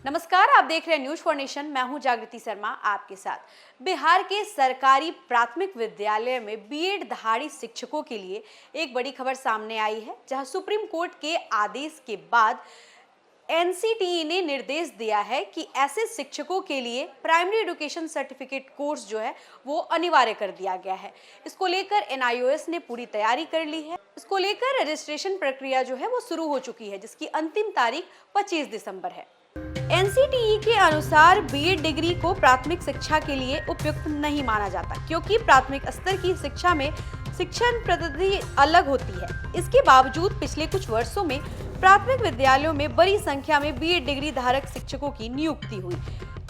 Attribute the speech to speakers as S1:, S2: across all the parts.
S1: नमस्कार, आप देख रहे हैं न्यूज फॉर नेशन। मैं हूं जागृति शर्मा आपके साथ। बिहार के सरकारी प्राथमिक विद्यालय में बीएड धारी शिक्षकों के लिए एक बड़ी खबर सामने आई है, जहां सुप्रीम कोर्ट के आदेश के बाद एनसीटीई ने निर्देश दिया है कि ऐसे शिक्षकों के लिए प्राइमरी एजुकेशन सर्टिफिकेट कोर्स जो है वो अनिवार्य कर दिया गया है। इसको लेकर एनआईओएस ने पूरी तैयारी कर ली है। इसको लेकर रजिस्ट्रेशन प्रक्रिया जो है वो शुरू हो चुकी है, जिसकी अंतिम तारीख 25 दिसंबर है। एनसीटीई के अनुसार बीएड डिग्री को प्राथमिक शिक्षा के लिए उपयुक्त नहीं माना जाता, क्योंकि प्राथमिक स्तर की शिक्षा में शिक्षण पद्धति अलग होती है। इसके बावजूद पिछले कुछ वर्षों में प्राथमिक विद्यालयों में बड़ी संख्या में बीएड डिग्री धारक शिक्षकों की नियुक्ति हुई।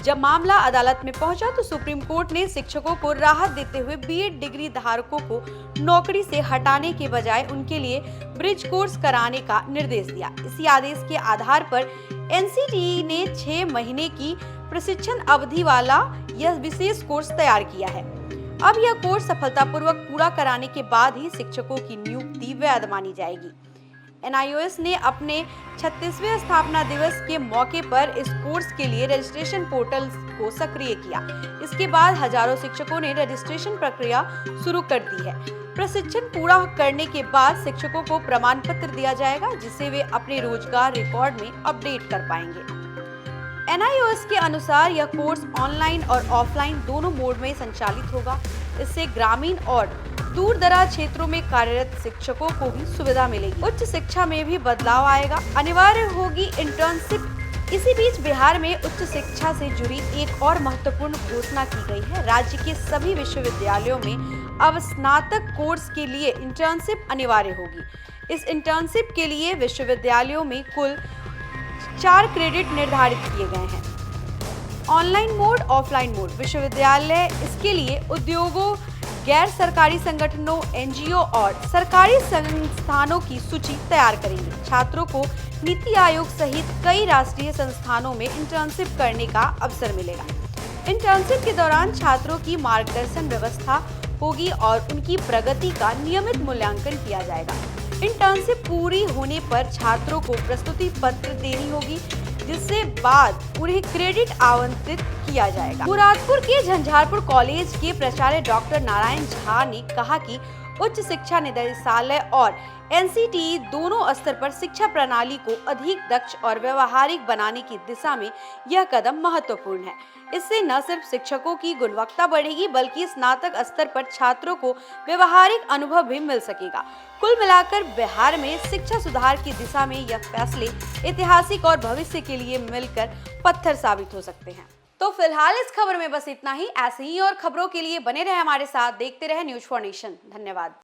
S1: जब मामला अदालत में पहुंचा तो सुप्रीम कोर्ट ने शिक्षकों को राहत देते हुए बीएड डिग्री धारकों को नौकरी से हटाने के बजाय उनके लिए ब्रिज कोर्स कराने का निर्देश दिया। इसी आदेश के आधार पर एनसीटीई ने 6 महीने की प्रशिक्षण अवधि वाला यह विशेष कोर्स तैयार किया है। अब यह कोर्स सफलतापूर्वक पूरा कराने के बाद ही शिक्षकों की नियुक्ति वैध मानी जाएगी। एनआईओएस ने अपने 36वें स्थापना दिवस के मौके पर इस कोर्स के लिए रजिस्ट्रेशन पोर्टल को सक्रिय किया। इसके बाद हजारों शिक्षकों ने रजिस्ट्रेशन प्रक्रिया शुरू कर दी है। प्रशिक्षण पूरा करने के बाद शिक्षकों को प्रमाण पत्र दिया जाएगा, जिसे वे अपने रोजगार रिकॉर्ड में अपडेट कर पाएंगे। एनआईओएस के अनुसार यह कोर्स ऑनलाइन और ऑफलाइन दोनों मोड में संचालित होगा। इससे ग्रामीण और दूर दराज क्षेत्रों में कार्यरत शिक्षकों को भी सुविधा मिलेगी। उच्च शिक्षा में भी बदलाव आएगा, अनिवार्य होगी इंटर्नशिप। इसी बीच बिहार में उच्च शिक्षा से जुड़ी एक और महत्वपूर्ण घोषणा की गई है। राज्य के सभी विश्वविद्यालयों में अब स्नातक कोर्स के लिए इंटर्नशिप अनिवार्य होगी। इस इंटर्नशिप के लिए विश्वविद्यालयों में कुल 4 क्रेडिट निर्धारित किए गए हैं। Online mode, offline mode. विश्वविद्यालय इसके लिए उद्योगों, गैर सरकारी संगठनों, एनजीओ और सरकारी संस्थानों की सूची तैयार करेंगे। छात्रों को नीति आयोग सहित कई राष्ट्रीय संस्थानों में इंटर्नशिप करने का अवसर मिलेगा। इंटर्नशिप के दौरान छात्रों की मार्गदर्शन व्यवस्था होगी और उनकी प्रगति का नियमित मूल्यांकन किया जाएगा। इंटर्नशिप पूरी होने पर छात्रों को प्रस्तुति पत्र देनी होगी, जिससे बाद उन्हें क्रेडिट आवंटित किया जाएगा। मुरादपुर के झंझारपुर कॉलेज के प्राचार्य डॉक्टर नारायण झा ने कहा कि उच्च शिक्षा निदेशालय और एनसीटीई दोनों स्तर पर शिक्षा प्रणाली को अधिक दक्ष और व्यवहारिक बनाने की दिशा में यह कदम महत्वपूर्ण है। इससे न सिर्फ शिक्षकों की गुणवत्ता बढ़ेगी, बल्कि स्नातक स्तर पर छात्रों को व्यवहारिक अनुभव भी मिल सकेगा। कुल मिलाकर बिहार में शिक्षा सुधार की दिशा में यह फैसले ऐतिहासिक और भविष्य के लिए मिलकर पत्थर साबित हो सकते हैं। तो फिलहाल इस खबर में बस इतना ही। ऐसे ही और खबरों के लिए बने रहे हमारे साथ, देखते रहे न्यूज फॉर नेशन। धन्यवाद।